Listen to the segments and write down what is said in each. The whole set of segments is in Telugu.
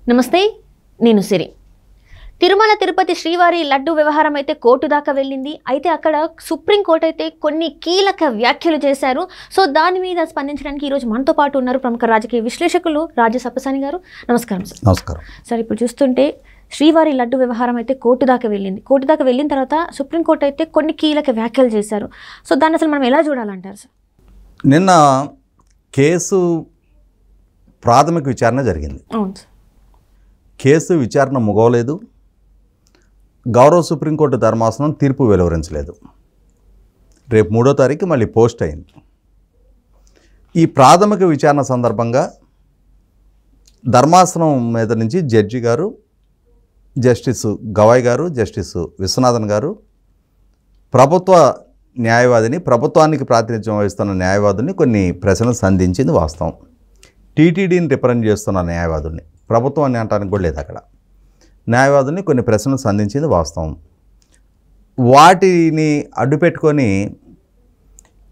నమస్తే, నేను సిరి. తిరుమల తిరుపతి శ్రీవారి లడ్డు వ్యవహారం అయితే కోర్టు దాకా వెళ్ళింది. అయితే అక్కడ సుప్రీంకోర్టు అయితే కొన్ని కీలక వ్యాఖ్యలు చేశారు. సో దాని మీద స్పందించడానికి ఈరోజు మనతో పాటు ఉన్నారు ప్రముఖ రాజకీయ విశ్లేషకులు రాజు సప్పసాని గారు. నమస్కారం సార్. నమస్కారం సార్, ఇప్పుడు చూస్తుంటే శ్రీవారి లడ్డు వ్యవహారం అయితే కోర్టు దాకా వెళ్ళింది. కోర్టు దాకా వెళ్ళిన తర్వాత సుప్రీంకోర్టు అయితే కొన్ని కీలక వ్యాఖ్యలు చేశారు. సో దాన్ని అసలు మనం ఎలా చూడాలంటారు సార్? నిన్న కేసు ప్రాథమిక విచారణ జరిగింది. అవును సార్. కేసు విచారణ ముగవలేదు. గౌరవ సుప్రీంకోర్టు ధర్మాసనం తీర్పు వెలువరించలేదు. రేపు 3వ తారీఖు మళ్ళీ పోస్ట్ అయింది. ఈ ప్రాథమిక విచారణ సందర్భంగా ధర్మాసనం మీద నుంచి జడ్జి గారు, జస్టిస్ గవాయ్ గారు, జస్టిస్ విశ్వనాథన్ గారు, ప్రభుత్వ న్యాయవాదిని, ప్రభుత్వానికి ప్రాతినిధ్యం వహిస్తున్న న్యాయవాదుని కొన్ని ప్రశ్నలు సంధించింది వాస్తవం. టీటీడీని రిప్రజెంట్ చేస్తున్న న్యాయవాదుల్ని, ప్రభుత్వాన్ని అనడానికి కూడా లేదు అక్కడ, న్యాయవాదుల్ని కొన్ని ప్రశ్నలు సంధించింది వాస్తవం. వాటిని అడ్డుపెట్టుకొని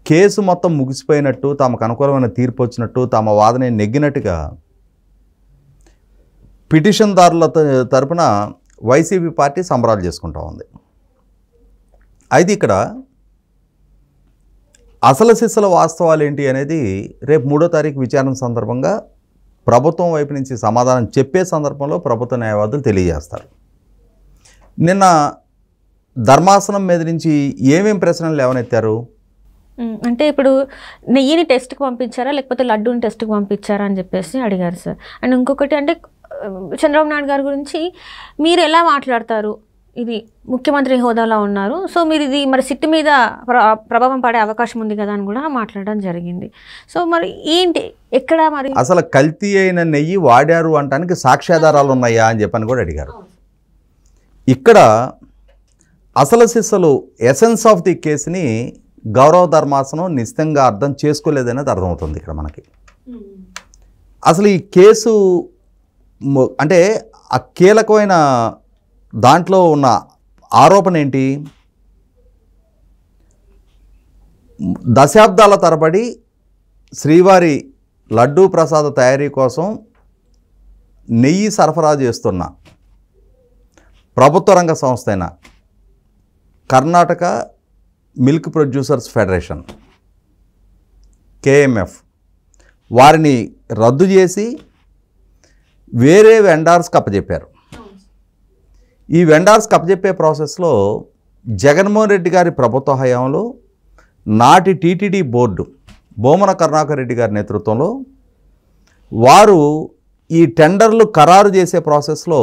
కేసు మొత్తం ముగిసిపోయినట్టు, తమకు అనుకూలమైన తీర్పు వచ్చినట్టు, తమ వాదన నెగ్గినట్టుగా పిటిషన్దారుల తరపున వైసీపీ పార్టీ సంబరాలు చేసుకుంటూ ఉంది. అయితే ఇక్కడ అసలు సిసల వాస్తవాలు ఏంటి అనేది రేపు 3వ తారీఖు విచారణ సందర్భంగా ప్రభుత్వం వైపు నుంచి సమాధానం చెప్పే సందర్భంలో ప్రభుత్వ న్యాయవాదులు తెలియజేస్తారు. నిన్న ధర్మాసనం మీద నుంచి ఏమేం ప్రశ్నలు లేవనెత్తారు అంటే ఇప్పుడు నెయ్యిని టెస్ట్కి పంపించారా లేకపోతే లడ్డూని టెస్ట్కి పంపించారా అని చెప్పేసి అడిగారు సార్. అండ్ ఇంకొకటి అంటే చంద్రబాబు నాయుడు గారి గురించి మీరు ఎలా మాట్లాడతారు, ఇది ముఖ్యమంత్రి హోదాలో ఉన్నారు, సో మీరు ఇది మరి సిట్టు మీద ప్రభావం పడే అవకాశం ఉంది కదా అని కూడా మాట్లాడడం జరిగింది. సో మరి ఏంటి, ఎక్కడ మరి అసలు కల్తీ అయిన నెయ్యి వాడారు అనడానికి సాక్ష్యాధారాలు ఉన్నాయా అని చెప్పని కూడా అడిగారు. ఇక్కడ అసలు సిస్సలు ఎసెన్స్ ఆఫ్ ది కేసుని గౌరవ ధర్మాసనం నిశ్చితంగా అర్థం చేసుకోలేదనేది అర్థమవుతుంది ఇక్కడ మనకి. అసలు ఈ కేసు అంటే ఆ కీలకమైన దాంట్లో ఉన్న ఆరోపణ ఏంటి, దశాబ్దాల తరబడి శ్రీవారి లడ్డూ ప్రసాద తయారీ కోసం నెయ్యి సరఫరా చేస్తున్న ప్రభుత్వ రంగ సంస్థ అయిన Karnataka milk producers federation KMF వారిని రద్దు చేసి వేరే వెండార్స్కి అప్పచెప్పారు. ఈ వెండార్స్కి అప్పచెప్పే ప్రాసెస్లో జగన్మోహన్ రెడ్డి గారి ప్రభుత్వ హయాంలో నాటి టీటీడీ బోర్డు బోమన కరుణాకర్ రెడ్డి గారి నేతృత్వంలో వారు ఈ టెండర్లు ఖరారు చేసే ప్రాసెస్లో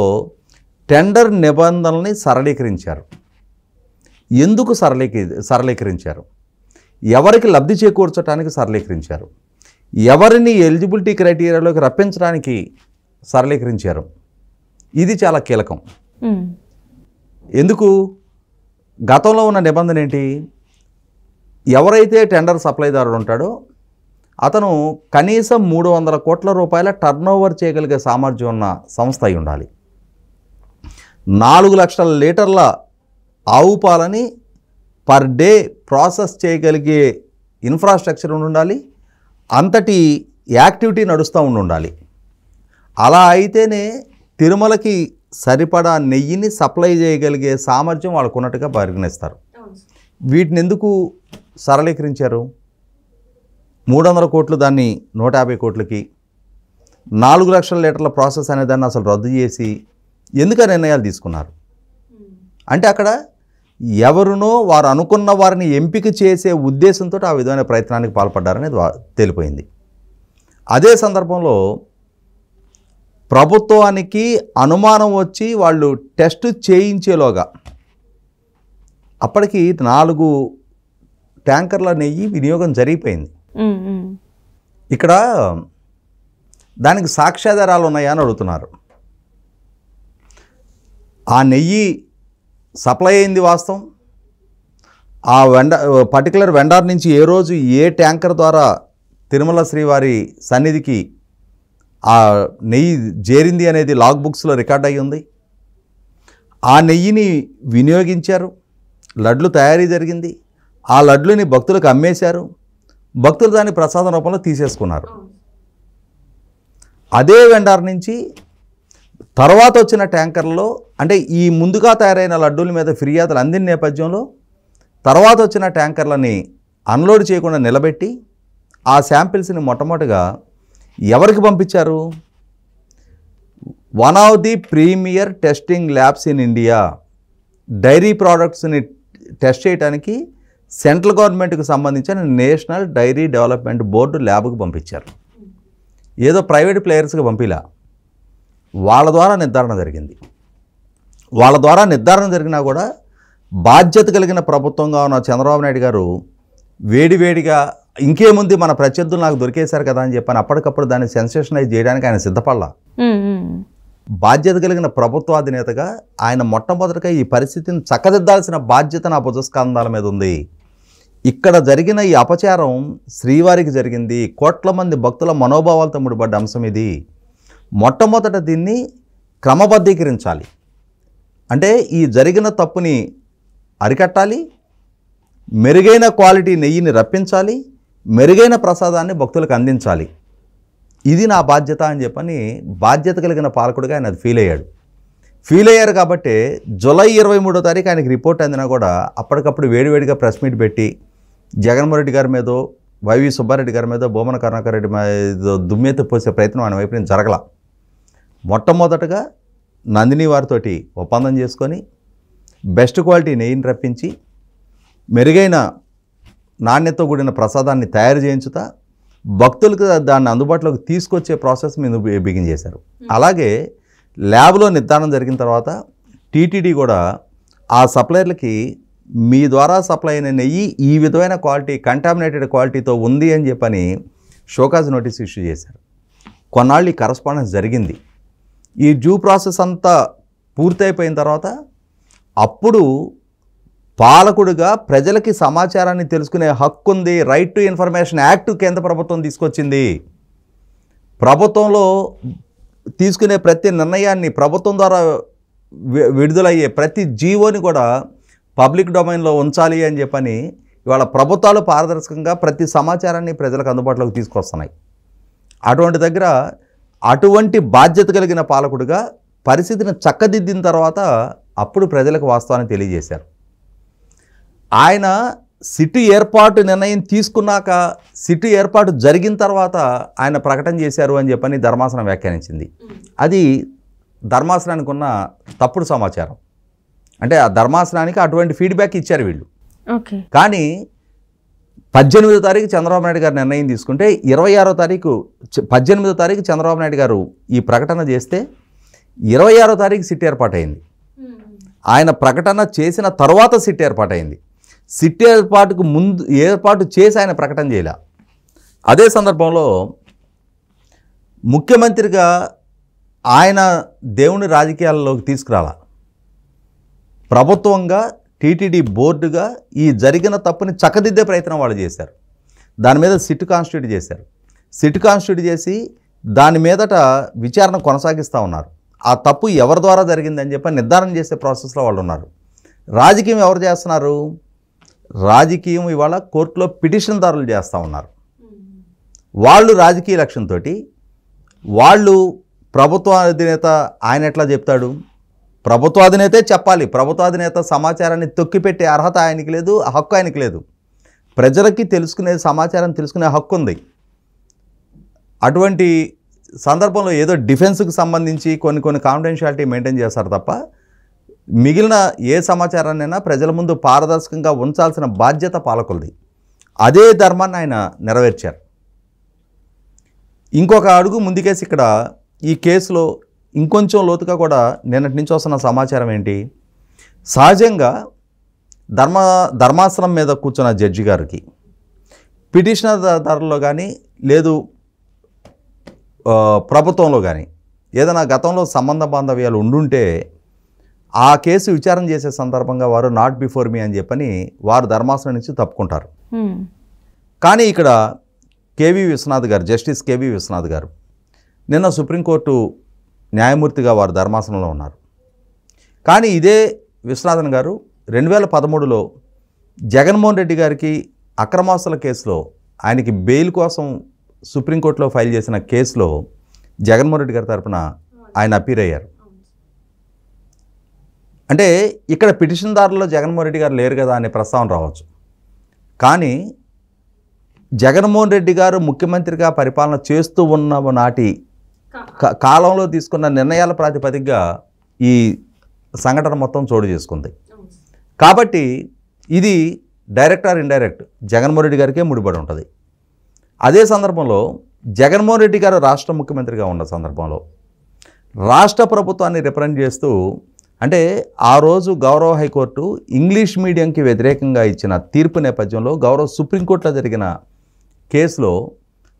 టెండర్ నిబంధనల్ని సరళీకరించారు. ఎందుకు సరళీకరించారు, ఎవరికి లబ్ధి చేకూర్చడానికి సరళీకరించారు, ఎవరిని ఎలిజిబిలిటీ క్రైటీరియాలోకి రప్పించడానికి సరళీకరించారు, ఇది చాలా కీలకం. ఎందుకు, గతంలో ఉన్న నిబంధన ఏంటి, ఎవరైతే టెండర్ సప్లైదారుడు ఉంటాడో అతను కనీసం 300 కోట్ల రూపాయల టర్నోవర్ చేయగలిగే సామర్థ్యం ఉన్న సంస్థ అయి ఉండాలి. 4 లక్షల లీటర్ల ఆవు పాలని పర్ డే ప్రాసెస్ చేయగలిగే ఇన్ఫ్రాస్ట్రక్చర్ ఉండాలి. అంతటి యాక్టివిటీ నడుస్తూ ఉండాలి. అలా అయితేనే తిరుమలకి సరిపడా నెయ్యిని సప్లై చేయగలిగే సామర్థ్యం వాళ్ళకు ఉన్నట్టుగా పరిగణిస్తారు. వీటిని ఎందుకు సరళీకరించారు, 300 కోట్లు దాన్ని 150 కోట్లకి, 4 లక్షల లీటర్ల ప్రాసెస్ అనే దాన్ని అసలు రద్దు చేసి ఎందుకు నిర్ణయాలు తీసుకున్నారు అంటే అక్కడ ఎవరునో వారు అనుకున్న వారిని ఎంపిక చేసే ఉద్దేశంతో ఆ విధమైన ప్రయత్నానికి పాల్పడ్డారనేది తేలిపోయింది. అదే సందర్భంలో ప్రభుత్వానికి అనుమానం వచ్చి వాళ్ళు టెస్ట్ చేయించేలోగా అప్పటికి 4 ట్యాంకర్ల నెయ్యి వినియోగం జరిగిపోయింది. ఇక్కడ దానికి సాక్ష్యాధారాలు ఉన్నాయా అని అడుగుతున్నారు. ఆ నెయ్యి సప్లై అయింది వాస్తవం. ఆ పర్టికులర్ వెండార్ నుంచి ఏ రోజు ఏ ట్యాంకర్ ద్వారా తిరుమల శ్రీవారి సన్నిధికి ఆ నెయ్యి చేరింది అనేది లాగ్ బుక్స్లో రికార్డ్ అయ్యి ఉంది. ఆ నెయ్యిని వినియోగించారు, లడ్లు తయారీ జరిగింది, ఆ లడ్లుని భక్తులకు అమ్మేశారు, భక్తులు దాన్ని ప్రసాదం రూపంలో తీసేసుకున్నారు. అదే వెండార్ నుంచి తర్వాత వచ్చిన ట్యాంకర్లలో అంటే ఈ ముందుగా తయారైన లడ్డూల మీద ఫిర్యాదులు అందిన నేపథ్యంలో తర్వాత వచ్చిన ట్యాంకర్లని అన్లోడ్ చేయకుండా నిలబెట్టి ఆ శాంపిల్స్ని మొట్టమొదటిగా ఎవరికి పంపించారు? One of the premier testing labs in India, dairy ప్రోడక్ట్స్ని టెస్ట్ చేయడానికి సెంట్రల్ గవర్నమెంట్కి సంబంధించిన నేషనల్ డైరీ డెవలప్మెంట్ బోర్డు ల్యాబ్కి పంపించారు. ఏదో ప్రైవేట్ ప్లేయర్స్కి పంపిలా, వాళ్ళ ద్వారా నిర్ధారణ జరిగింది. వాళ్ళ ద్వారా నిర్ధారణ జరిగినా కూడా బాధ్యత కలిగిన ప్రభుత్వంగా ఉన్న చంద్రబాబు నాయుడు గారు వేడివేడిగా ఇంకేముంది మన ప్రత్యర్థులు నాకు దొరికేశారు కదా అని చెప్పని అప్పటికప్పుడు దాన్ని సెన్సేషనైజ్ చేయడానికి ఆయన సిద్ధపడలా. బాధ్యత కలిగిన ప్రభుత్వాధినేతగా ఆయన మొట్టమొదటిగా ఈ పరిస్థితిని చక్కదిద్దాల్సిన బాధ్యత నా భుజస్కంధాల మీద ఉంది. ఇక్కడ జరిగిన ఈ అపచారం శ్రీవారికి జరిగింది, కోట్ల మంది భక్తుల మనోభావాలతో ముడిపడ్డ అంశం ఇది. మొట్టమొదట దీన్ని క్రమబద్ధీకరించాలి, అంటే ఈ జరిగిన తప్పుని అరికట్టాలి, మెరుగైన క్వాలిటీ నెయ్యిని రప్పించాలి, మెరుగైన ప్రసాదాన్ని భక్తులకు అందించాలి. ఇది నా బాధ్యత అని చెప్పని బాధ్యత కలిగిన పాలకుడిగా ఆయన అది ఫీల్ అయ్యారు. కాబట్టి జూలై 23వ తారీఖు ఆయనకి రిపోర్ట్ అందినా కూడా అప్పటికప్పుడు వేడివేడిగా ప్రెస్ మీట్ పెట్టి జగన్మోహన్ రెడ్డి గారి మీదో వైవి సుబ్బారెడ్డి గారి మీదో భూమన కరుణాకర్ రెడ్డి మీద దుమ్మెత్తి పోసే ప్రయత్నం ఆయన వైపు నుంచి జరగల. మొట్టమొదటగా నందిని వారితోటి ఒప్పందం చేసుకొని బెస్ట్ క్వాలిటీ నెయ్యిని రప్పించి మెరుగైన నాణ్యతతో కూడిన ప్రసాదాన్ని తయారు చేయించుతా భక్తులకు దాన్ని అందుబాటులోకి తీసుకొచ్చే ప్రాసెస్ మీద బిగిన్ చేశారు. అలాగే ల్యాబ్లో నిర్ధారణ జరిగిన తర్వాత టీటీడీ కూడా ఆ సప్లయర్లకి మీ ద్వారా సప్లై అయిన నెయ్యి ఈ విధమైన క్వాలిటీ కంటామినేటెడ్ క్వాలిటీతో ఉంది అని చెప్పని షోకాజ్ నోటీస్ ఇష్యూ చేశారు. కొన్నాళ్ళు ఈ కరస్పాండెన్స్ జరిగింది. ఈ డ్యూ ప్రాసెస్ అంతా పూర్తయిపోయిన తర్వాత అప్పుడు పాలకుడిగా ప్రజలకి సమాచారాన్ని తెలుసుకునే హక్కు ఉంది, రైట్ టు ఇన్ఫర్మేషన్ యాక్ట్ కేంద్ర ప్రభుత్వం తీసుకొచ్చింది. ప్రభుత్వంలో తీసుకునే ప్రతి నిర్ణయాన్ని, ప్రభుత్వం ద్వారా విడుదలయ్యే ప్రతి జీవోని కూడా పబ్లిక్ డొమైన్లో ఉంచాలి అని చెప్పని ఇవాళ ప్రభుత్వాలు పారదర్శకంగా ప్రతి సమాచారాన్ని ప్రజలకు అందుబాటులోకి తీసుకొస్తున్నాయి. అటువంటి దగ్గర అటువంటి బాధ్యత కలిగిన పాలకుడిగా పరిస్థితిని చక్కదిద్దిన తర్వాత అప్పుడు ప్రజలకు వాస్తవాన్ని తెలియజేశారు. ఆయన సిటీ ఏర్పాటు నిర్ణయం తీసుకున్నాక సిటీ ఏర్పాటు జరిగిన తర్వాత ఆయన ప్రకటన చేశారు అని చెప్పని ధర్మాసనం వ్యాఖ్యానించింది. అది ధర్మాసనానికి ఉన్న తప్పుడు సమాచారం. అంటే ఆ ధర్మాసనానికి అటువంటి ఫీడ్బ్యాక్ ఇచ్చారు వీళ్ళు. కానీ 18వ తారీఖు చంద్రబాబు నాయుడు గారు నిర్ణయం తీసుకుంటే 18వ తారీఖు చంద్రబాబు నాయుడు గారు ఈ ప్రకటన చేస్తే 26వ తారీఖు సిట్ ఏర్పాటైంది. ఆయన ప్రకటన చేసిన తర్వాత సిట్ ఏర్పాటైంది. సిట్ ఏర్పాటుకు ముందు ఏర్పాటు చేసి ఆయన ప్రకటన చేయలే. అదే సందర్భంలో ముఖ్యమంత్రిగా ఆయన దేవుని రాజకీయాల్లోకి తీసుకురాల. ప్రభుత్వంగా టీటీడీ బోర్డుగా ఈ జరిగిన తప్పుని చక్కదిద్దే ప్రయత్నం వాళ్ళు చేశారు. దాని మీద సిట్ కాన్స్టిట్యూట్ చేశారు. సిట్ కాన్స్టిట్యూట్ చేసి దాని మీదట విచారణ కొనసాగిస్తూ ఉన్నారు. ఆ తప్పు ఎవరి ద్వారా జరిగిందని చెప్పి నిర్ధారణ చేసే ప్రాసెస్లో వాళ్ళు ఉన్నారు. రాజకీయం ఎవరు చేస్తున్నారు? రాజకీయం ఇవాళ కోర్టులో పిటిషన్దారులు చేస్తూ ఉన్నారు. వాళ్ళు రాజకీయ లక్ష్యంతో వాళ్ళు ప్రభుత్వ అధినేత ఆయన ఎట్లా చెప్తాడు? ప్రభుత్వ అధినేతే చెప్పాలి. ప్రభుత్వ అధినేత సమాచారాన్ని తొక్కిపెట్టే అర్హత ఆయనకి లేదు, హక్కు ఆయనకి లేదు. ప్రజలకి తెలుసుకునే సమాచారం తెలుసుకునే హక్కు ఉంది. అటువంటి సందర్భంలో ఏదో డిఫెన్స్కి సంబంధించి కొన్ని కాన్ఫిడెన్షియాలిటీ మెయింటైన్ చేస్తారు తప్ప మిగిలిన ఏ సమాచారాన్నైనా ప్రజల ముందు పారదర్శకంగా ఉంచాల్సిన బాధ్యత పాలకులది. అదే ధర్మాన్ని ఆయన నెరవేర్చారు. ఇంకొక అడుగు ముందుకేసి ఇక్కడ ఈ కేసులో ఇంకొంచెం లోతుగా కూడా నిన్నటి నుంచి వస్తున్న సమాచారం ఏంటి? సహజంగా ధర్మాసనం మీద కూర్చున్న జడ్జి గారికి పిటిషనర్దారులో కానీ లేదు ప్రభుత్వంలో కానీ ఏదైనా గతంలో సంబంధ బాంధవ్యాలు ఉండుంటే ఆ కేసు విచారణ చేసే సందర్భంగా వారు నాట్ బిఫోర్ మీ అని చెప్పని వారు ధర్మాసనం నుంచి తప్పుకుంటారు. కానీ ఇక్కడ కేవీ విశ్వనాథ్ గారు, జస్టిస్ కేవీ విశ్వనాథ్ గారు నిన్న సుప్రీంకోర్టు న్యాయమూర్తిగా వారు ధర్మాసనంలో ఉన్నారు. కానీ ఇదే విశ్వనాథన్ గారు 2013లో జగన్మోహన్ రెడ్డి గారికి అక్రమాస్తుల కేసులో ఆయనకి బెయిల్ కోసం సుప్రీంకోర్టులో ఫైల్ చేసిన కేసులో జగన్మోహన్ రెడ్డి గారి తరఫున ఆయన అపీర్ అయ్యారు. అంటే ఇక్కడ పిటిషన్దారుల్లో జగన్మోహన్ రెడ్డి గారు లేరు కదా అనే ప్రస్తావన రావచ్చు. కానీ జగన్మోహన్ రెడ్డి గారు ముఖ్యమంత్రిగా పరిపాలన చేస్తూ ఉన్న నాటి కాలంలో తీసుకున్న నిర్ణయాల ప్రాతిపదికగా ఈ సంఘటన మొత్తం చోటు చేసుకుంది. కాబట్టి ఇది direct or indirect Jaganmohan Reddy గారికే ముడిపడి ఉంటుంది. అదే సందర్భంలో జగన్మోహన్ రెడ్డి గారు రాష్ట్ర ముఖ్యమంత్రిగా ఉన్న సందర్భంలో రాష్ట్ర ప్రభుత్వాన్ని రిప్రజెంట్ చేస్తూ, అంటే ఆ రోజు గౌరవ హైకోర్టు ఇంగ్లీష్ మీడియంకి వ్యతిరేకంగా ఇచ్చిన తీర్పు నేపథ్యంలో గౌరవ సుప్రీంకోర్టులో జరిగిన కేసులో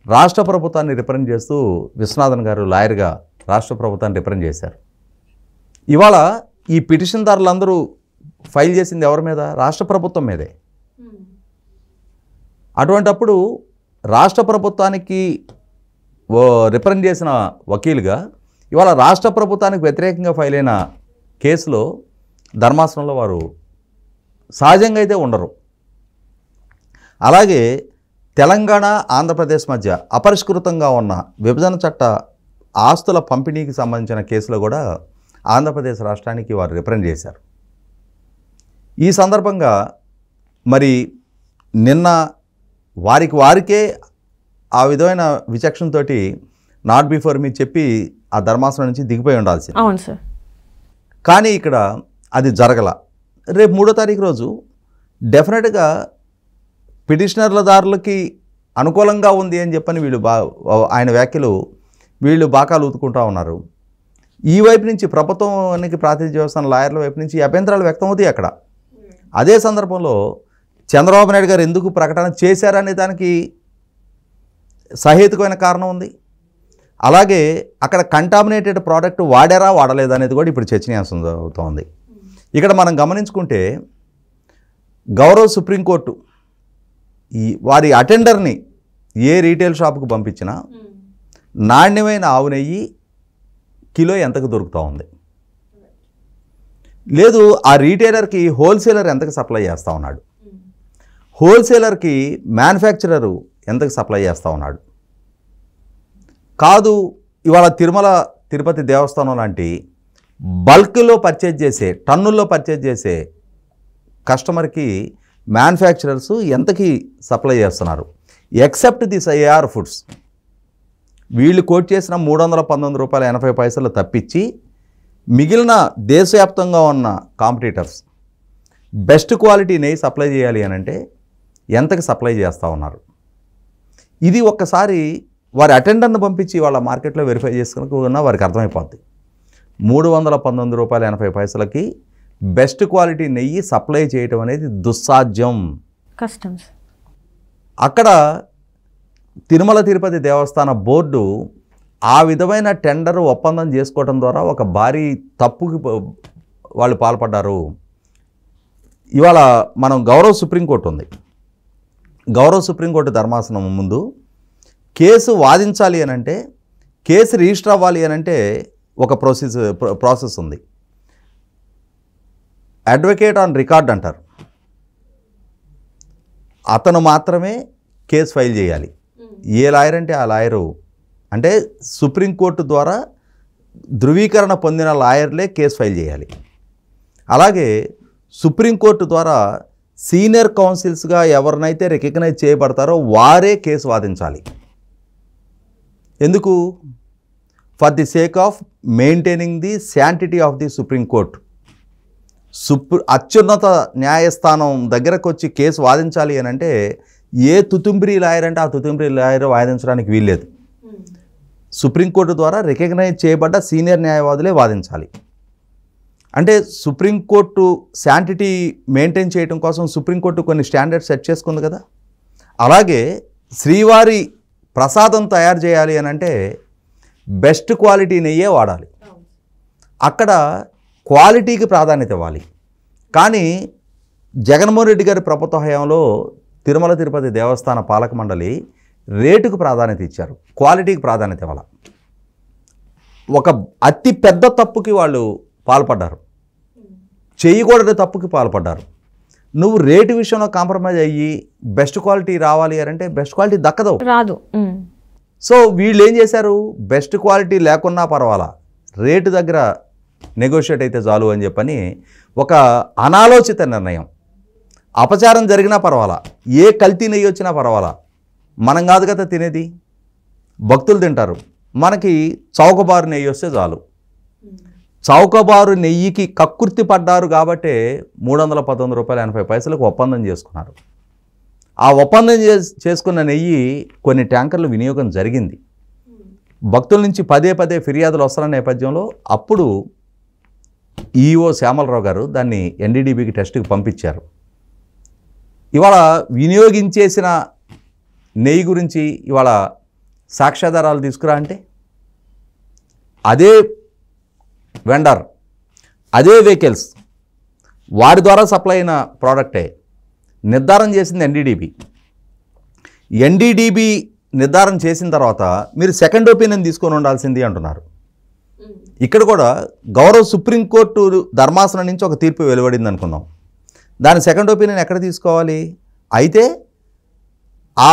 రాష్ట్ర ప్రభుత్వాన్ని రిప్రజెంట్ చేస్తూ విశ్వనాథన్ గారు లాయర్గా రాష్ట్ర ప్రభుత్వాన్ని రిప్రజెంట్ చేశారు. ఇవాళ ఈ పిటిషన్దారులందరూ ఫైల్ చేసింది ఎవరి మీద? రాష్ట్ర ప్రభుత్వం మీదే. అటువంటప్పుడు రాష్ట్ర ప్రభుత్వానికి రిప్రజెంట్ చేసిన వకీలుగా ఇవాళ రాష్ట్ర ప్రభుత్వానికి వ్యతిరేకంగా ఫైల్ అయిన కేసులో ధర్మాసనంలో వారు సహజంగా అయితే ఉండరు. అలాగే తెలంగాణ ఆంధ్రప్రదేశ్ మధ్య అపరిష్కృతంగా ఉన్న విభజన చట్ట ఆస్తుల పంపిణీకి సంబంధించిన కేసులో కూడా ఆంధ్రప్రదేశ్ రాష్ట్రానికి వారు రిప్రజెంట్ చేశారు. ఈ సందర్భంగా మరి నిన్న వారికే ఆ విధమైన విచక్షణతోటి నాట్ బిఫోర్ మీ చెప్పి ఆ ధర్మాసనం నుంచి దిగిపోయి ఉండాల్సింది. అవును సార్. కానీ ఇక్కడ అది జరగల. రేపు 3వ తారీఖు రోజు డెఫినెట్గా పిటిషనర్లదారులకి అనుకూలంగా ఉంది అని చెప్పని ఆయన వ్యాఖ్యలు వీళ్ళు బాకాలు ఊతుకుంటూ ఉన్నారు. ఈ వైపు నుంచి ప్రభుత్వానికి ప్రాతినిధ్యం చేస్తున్న లాయర్ల వైపు నుంచి అభ్యంతరాలు వ్యక్తం అవుతాయి అక్కడ. అదే సందర్భంలో చంద్రబాబు నాయుడు గారు ఎందుకు ప్రకటన చేశారనే దానికి సహేతుకమైన కారణం ఉంది. అలాగే అక్కడ కంటామినేటెడ్ ప్రోడక్ట్ వాడారా వాడలేదా అనేది కూడా ఇప్పుడు చర్చనీయాంశం అవుతోంది. ఇక్కడ మనం గమనించుకుంటే గౌరవ సుప్రీంకోర్టు వారి అటెండర్ని ఏ రీటైల్ షాప్కు పంపించినా నాణ్యమైన ఆవు నెయ్యి కిలో ఎంతకు దొరుకుతూ ఉంది, లేదు ఆ రీటైలర్కి హోల్సేలర్ ఎంతకు సప్లై చేస్తూ ఉన్నాడు, హోల్సేలర్కి మ్యానుఫ్యాక్చరరు ఎంతకు సప్లై చేస్తూ ఉన్నాడు. కాదు ఇవాళ తిరుమల తిరుపతి దేవస్థానం లాంటి బల్క్లో పర్చేజ్ చేసే, టన్నుల్లో పర్చేజ్ చేసే కస్టమర్కి మ్యానుఫ్యాక్చరర్స్ ఎంతకి సప్లై చేస్తున్నారు. ఎక్సెప్ట్ దిస్ ఏఆర్ ఫుడ్స్ వీళ్ళు కోట్ చేసిన $319.80 తప్పించి మిగిలిన దేశవ్యాప్తంగా ఉన్న కాంపిటీటర్స్ బెస్ట్ క్వాలిటీ నెయ్యి సప్లై చేయాలి అని అంటే ఎంతకి సప్లై చేస్తూ ఉన్నారు. ఇది ఒక్కసారి వారి అటెండర్ను పంపించి వాళ్ళ మార్కెట్లో వెరిఫై చేసుకున్న వారికి అర్థమైపోద్ది. $319.80 బెస్ట్ క్వాలిటీ నెయ్యి సప్లై చేయటం అనేది దుస్సాధ్యం, కష్టం. అక్కడ తిరుమల తిరుపతి దేవస్థాన బోర్డు ఆ విధమైన టెండర్ ఒప్పందం చేసుకోవడం ద్వారా ఒక భారీ తప్పుకి వాళ్ళు పాల్పడ్డారు. ఇవాళ మనం గౌరవ సుప్రీంకోర్టు ఉంది. గౌరవ సుప్రీంకోర్టు ధర్మాసనం ముందు కేసు వాదించాలి అని అంటే, కేసు రిజిస్టర్ అవ్వాలి అని అంటే ఒక ప్రాసెస్ ఉంది. అడ్వకేట్ ఆన్ రికార్డ్ అంటారు. అతను మాత్రమే కేసు ఫైల్ చేయాలి. ఏ లాయర్ అంటే ఆ లాయరు, అంటే సుప్రీంకోర్టు ద్వారా ధృవీకరణ పొందిన లాయర్లే కేసు ఫైల్ చేయాలి. అలాగే సుప్రీంకోర్టు ద్వారా సీనియర్ కౌన్సిల్స్గా ఎవరినైతే రికగ్నైజ్ చేయబడతారో వారే కేసు వాదించాలి. ఎందుకు? For the sake of maintaining the sanctity of the supreme court. అత్యున్నత న్యాయస్థానం దగ్గరకు వచ్చి కేసు వాదించాలి అని అంటే ఏ తుతుంబ్రి లాయర్ అంటే ఆ తుతుంబ్రి లాయర్ వాదించడానికి వీల్లేదు. సుప్రీంకోర్టు ద్వారా రికగ్నైజ్ చేయబడ్డ సీనియర్ న్యాయవాదులే వాదించాలి. అంటే సుప్రీంకోర్టు శాంటిటీ మెయింటైన్ చేయడం కోసం సుప్రీంకోర్టు కొన్ని స్టాండర్డ్స్ సెట్ చేసుకుంది కదా. అలాగే శ్రీవారి ప్రసాదం తయారు చేయాలి అని అంటే బెస్ట్ క్వాలిటీ నెయ్యే వాడాలి. అక్కడ క్వాలిటీకి ప్రాధాన్యత ఇవ్వాలి. కానీ జగన్మోహన్ రెడ్డి గారి ప్రభుత్వ హయాంలో తిరుమల తిరుపతి దేవస్థాన పాలక మండలి రేటుకు ప్రాధాన్యత ఇచ్చారు, క్వాలిటీకి ప్రాధాన్యత ఇవ్వాలి. ఒక అతి పెద్ద తప్పుకి వాళ్ళు పాల్పడ్డారు, చేయకూడని తప్పుకి పాల్పడ్డారు. నువ్వు రేటు విషయంలో కాంప్రమైజ్ అయ్యి బెస్ట్ క్వాలిటీ రావాలి అని అంటే బెస్ట్ క్వాలిటీ దక్కదు, రాదు. సో వీళ్ళు ఏం చేశారు, బెస్ట్ క్వాలిటీ లేకున్నా పర్వాలా రేటు దగ్గర నెగోషియేట్ అయితే చాలు అని చెప్పని ఒక అనాలోచిత నిర్ణయం. అపచారం జరిగినా పర్వాలా, ఏ కల్తీ నెయ్యి వచ్చినా పర్వాలా, మనం కాదు కదా తినేది, భక్తులు తింటారు, మనకి చౌకబారు నెయ్యి వస్తే చాలు. చౌకబారు నెయ్యికి కక్కుర్తి పడ్డారు కాబట్టే 319 రూపాయల 80 పైసలకు ఒప్పందం చేసుకున్నారు. ఆ ఒప్పందం చేసుకున్న నెయ్యి కొన్ని ట్యాంకర్లు వినియోగం జరిగింది. భక్తుల నుంచి పదే పదే ఫిర్యాదులు వస్తున్న నేపథ్యంలో అప్పుడు ఈఓ శ్యామలరావు గారు దాన్ని ఎన్డీడీబీకి టెస్ట్కి పంపించారు. ఇవాళ వినియోగించేసిన నెయ్యి గురించి ఇవాళ సాక్ష్యాధారాలు తీసుకురా అంటే అదే వెండర్, అదే వెహికల్స్, వారి ద్వారా సప్లై అయిన ప్రోడక్టే నిర్ధారణ చేసింది ఎన్డీడీబీ. ఎన్డీడీబీ నిర్ధారణ చేసిన తర్వాత మీరు సెకండ్ ఒపీనియన్ తీసుకొని ఉండాల్సింది అంటున్నారు. ఇక్కడ కూడా గౌరవ సుప్రీంకోర్టు ధర్మాసనం నుంచి ఒక తీర్పు వెలువడింది అనుకుందాం. దాని సెకండ్ ఒపీనియన్ ఎక్కడ తీసుకోవాలి? అయితే ఆ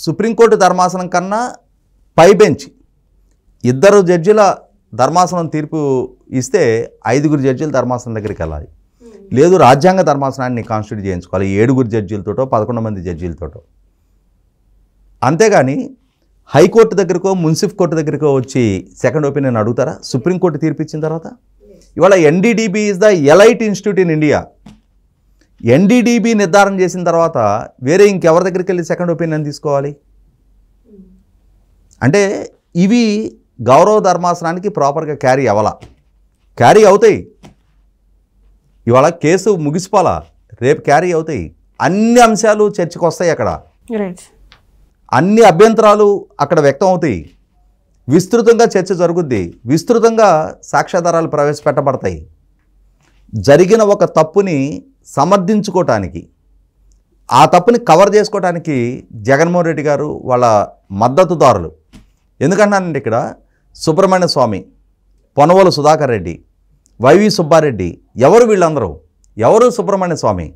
సుప్రీంకోర్టు ధర్మాసనం కన్నా పై బెంచ్ 2 జడ్జిల ధర్మాసనం తీర్పు ఇస్తే 5 జడ్జిల ధర్మాసనం దగ్గరికి వెళ్ళాలి. లేదు రాజ్యాంగ ధర్మాసనాన్ని కాన్స్టిట్యూట్ చేయించుకోవాలి 7 జడ్జీలతోటో 11 మంది జడ్జీలతోటో. అంతేగాని హైకోర్టు దగ్గరకో మున్సిఫ్ కోర్టు దగ్గరకో వచ్చి సెకండ్ ఒపీనియన్ అడుగుతారా సుప్రీంకోర్టు తీర్పు ఇచ్చిన తర్వాత? ఇవాళ NDDB is the elite institute in India. NDDB నిర్ధారణ చేసిన తర్వాత వేరే ఇంకెవరి దగ్గరికి వెళ్ళి సెకండ్ ఒపీనియన్ తీసుకోవాలి? అంటే ఇవి గౌరవ ధర్మాసనానికి ప్రాపర్గా క్యారీ అవ్వాలా? క్యారీ అవుతాయి. ఇవాళ కేసు ముగిసిపోలా, రేపు క్యారీ అవుతాయి. అన్ని అంశాలు చర్చకు వస్తాయి. అక్కడ అన్ని అభ్యంతరాలు అక్కడ వ్యక్తం అవుతాయి. విస్తృతంగా చర్చ జరుగుద్ది, విస్తృతంగా సాక్ష్యాధారాలు ప్రవేశపెట్టబడతాయి. జరిగిన ఒక తప్పుని సమర్థించుకోవటానికి, ఆ తప్పుని కవర్ చేసుకోవటానికి జగన్మోహన్ రెడ్డి గారు వాళ్ళ మద్దతుదారులు, ఎందుకంటానంటే ఇక్కడ సుబ్రహ్మణ్య స్వామి, పొనవోలు సుధాకర్ రెడ్డి, వైవి సుబ్బారెడ్డి, ఎవరు వీళ్ళందరూ? ఎవరు సుబ్రహ్మణ్య స్వామి?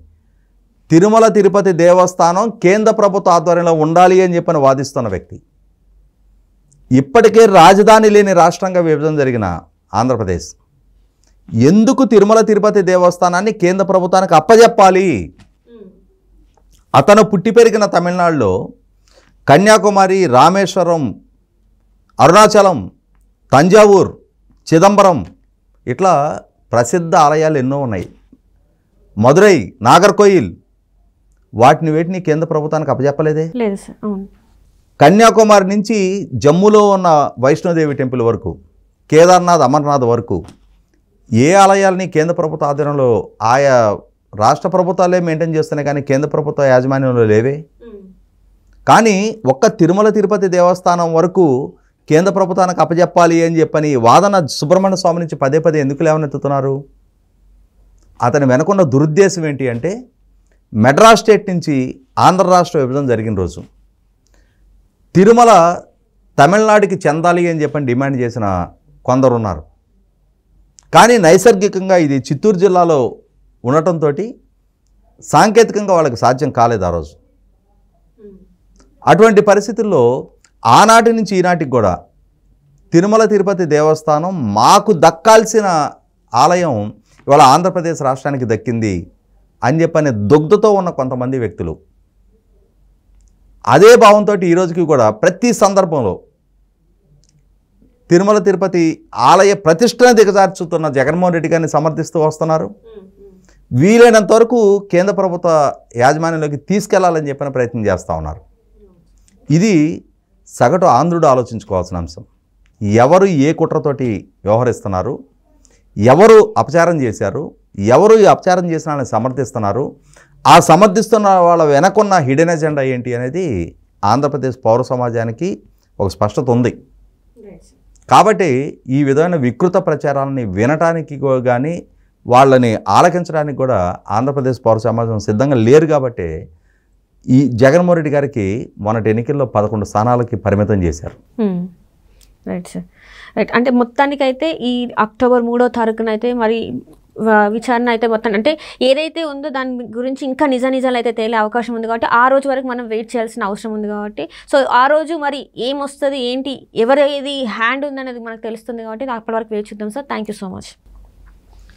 తిరుమల తిరుపతి దేవస్థానం కేంద్ర ప్రభుత్వ ఆధ్వర్యంలో ఉండాలి అని చెప్పని వాదిస్తున్న వ్యక్తి. ఇప్పటికే రాజధాని లేని రాష్ట్రంగా విభజన జరిగిన ఆంధ్రప్రదేశ్ ఎందుకు తిరుమల తిరుపతి దేవస్థానాన్ని కేంద్ర ప్రభుత్వానికి అప్పజెప్పాలి? అతను పుట్టి పెరిగిన తమిళనాడులో కన్యాకుమారి, రామేశ్వరం, అరుణాచలం, తంజావూర్, చిదంబరం ఇట్లా ప్రసిద్ధ ఆలయాలు ఎన్నో ఉన్నాయి. మదురై, నాగర్కోయిల్, వేటిని కేంద్ర ప్రభుత్వానికి అప్పచెప్పలేదే. లేదు సార్. అవును. కన్యాకుమారి నుంచి జమ్మూలో ఉన్న వైష్ణోదేవి టెంపుల్ వరకు, కేదార్నాథ్, అమర్నాథ్ వరకు ఏ ఆలయాలని కేంద్ర ప్రభుత్వ ఆధ్వర్యంలో ఆయా రాష్ట్ర ప్రభుత్వాలే మెయింటైన్ చేస్తున్నాయి, కానీ కేంద్ర ప్రభుత్వ యాజమాన్యంలో లేవే. కానీ ఒక్క తిరుమల తిరుపతి దేవస్థానం వరకు కేంద్ర ప్రభుత్వానికి అప్పచెప్పాలి అని చెప్పని వాదన సుబ్రహ్మణ్య స్వామి నుంచి పదే పదే ఎందుకు లేవనెత్తుతున్నారు? అతని వెనకున్న దురుద్దేశం ఏంటి అంటే, మెడ్రాస్ స్టేట్ నుంచి ఆంధ్ర రాష్ట్ర విభజన జరిగిన రోజు తిరుమల తమిళనాడుకి చెందాలి అని చెప్పని డిమాండ్ చేసిన కొందరు ఉన్నారు. కానీ నైసర్గికంగా ఇది చిత్తూరు జిల్లాలో ఉండటంతో సాంకేతికంగా వాళ్ళకి సాధ్యం కాలేదు ఆ రోజు. అటువంటి పరిస్థితుల్లో ఆనాటి నుంచి ఈనాటికి కూడా తిరుమల తిరుపతి దేవస్థానం మాకు దక్కాల్సిన ఆలయం ఇవాళ ఆంధ్రప్రదేశ్ రాష్ట్రానికి దక్కింది అని చెప్పని దుగ్ధతో ఉన్న కొంతమంది వ్యక్తులు అదే భావంతో ఈ రోజుకి కూడా ప్రతి సందర్భంలో తిరుమల తిరుపతి ఆలయ ప్రతిష్టను దిగజార్చుతున్న జగన్మోహన్ రెడ్డి గారిని సమర్థిస్తూ వస్తున్నారు. వీలైనంత వరకు కేంద్ర ప్రభుత్వ యాజమాన్యంలోకి తీసుకెళ్లాలని చెప్పిన ప్రయత్నం చేస్తూ ఉన్నారు. ఇది సగటు ఆంధ్రుడు ఆలోచించుకోవాల్సిన అంశం. ఎవరు ఏ కుట్రతోటి వ్యవహరిస్తున్నారు, ఎవరు అపచారం చేశారు, ఎవరు ఈ అపచారం చేసిన వాళ్ళని సమర్థిస్తున్నారు, ఆ సమర్థిస్తున్న వాళ్ళ వెనకున్న హిడెన్ ఎజెండా ఏంటి అనేది ఆంధ్రప్రదేశ్ పౌర సమాజానికి ఒక స్పష్టత ఉంది. కాబట్టి ఈ విధమైన వికృత ప్రచారాలని వినటానికి కానీ వాళ్ళని ఆలకించడానికి కూడా ఆంధ్రప్రదేశ్ పౌర సమాజం సిద్ధంగా లేరు. కాబట్టి ఈ జగన్మోహన్ రెడ్డి గారికి మొన్నటి ఎన్నికల్లో 11 స్థానాలకి పరిమితం చేశారు. Right sir. రైట్. అంటే మొత్తానికైతే ఈ అక్టోబర్ 3వ తారీఖున అయితే మరి విచారణ అయితే మొత్తం అంటే ఏదైతే ఉందో దాని గురించి ఇంకా నిజాలు అయితే తేలే అవకాశం ఉంది. కాబట్టి ఆ రోజు వరకు మనం వెయిట్ చేయాల్సిన అవసరం ఉంది. కాబట్టి సో ఆ రోజు మరి ఏమొస్తుంది ఏంటి ఎవరు ఏది హ్యాండ్ ఉందనేది మనకు తెలుస్తుంది. కాబట్టి అప్పటి వరకు వెయిట్ చూద్దాం sir. Thank you so much.